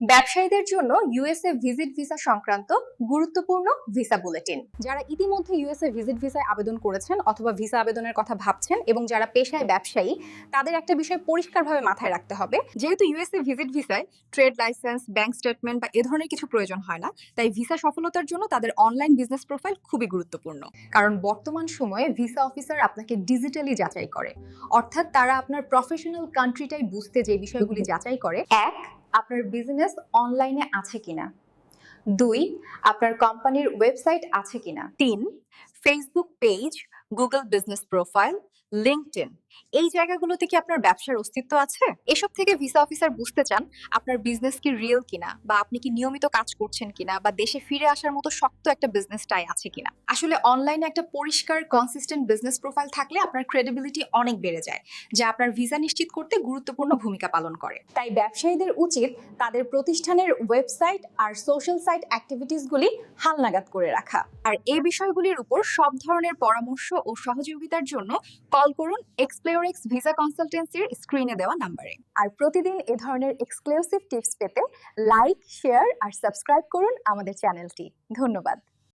ব্যবসায়ীদের জন্য USA visit visa সংক্রান্ত গুরুত্বপূর্ণ ভিসা বুলেটিন। যারা ইতিমধ্যে ইউএসএ ভিজিট ভিসায় আবেদন করেছেন অথবা ভিসা আবেদনের কথা ভাবছেন এবং যারা পেশায় ব্যবসায়ী, তাদের একটা বিষয় পরিষ্কারভাবে মাথায় রাখতে হবে। যেহেতু ইউএসএ ভিজিট ভিসায় ট্রেড লাইসেন্স, ব্যাংক স্টেটমেন্ট বা এ ধরনের কিছু প্রয়োজন হয় না, তাই ভিসা সফলতার জন্য তাদের অনলাইন বিজনেস প্রোফাইল খুবই গুরুত্বপূর্ণ। কারণ বর্তমান সময়ে ভিসা অফিসার আপনাকে ডিজিটালি যাচাই করে, অর্থাৎ তারা আপনার প্রফেশনাল কান্ট্রিটাই বুঝতে যে বিষয়গুলি যাচাই করে: এক, আপনার বিজনেস অনলাইনে আছে কিনা; দুই, আপনার কোম্পানির ওয়েবসাইট আছে কিনা; তিন, Facebook page, Google business profile, LinkedIn, এই জায়গাগুলোতে কি আপনার ব্যবসার অস্তিত্ব আছে। এসব থেকে ভিসা অফিসার বুঝতে চান আপনার বিজনেস কি রিয়েল কিনা, বা আপনি কি নিয়মিত কাজ করছেন কিনা, বা দেশে ফিরে আসার মতো শক্ত একটা বিজনেসটাই আছে কিনা। আসলে অনলাইনে একটা পরিষ্কার কনসিস্টেন্ট বিজনেস প্রোফাইল থাকলে আপনার ক্রেডিবিলিটি অনেক বেড়ে যায়, যা আপনার ভিসা নিশ্চিত করতে গুরুত্বপূর্ণ ভূমিকা পালন করে। তাই ব্যবসায়ীদের উচিত তাদের প্রতিষ্ঠানের ওয়েবসাইট আর সোশ্যাল সাইট অ্যাক্টিভিটিসগুলি হালনাগাদ করে রাখা। আর এই বিষয়গুলির উপর সব ধরনের পরামর্শ ও সহযোগিতার জন্য কল করুন এক্সপ্লোরেক্স ভিসা কনসালটেন্সির স্ক্রিনে দেওয়া নাম্বারে। আর প্রতিদিন এ ধরনের এক্সক্লুসিভ টিপস পেতে লাইক, শেয়ার আর সাবস্ক্রাইব করুন আমাদের চ্যানেলটি। ধন্যবাদ।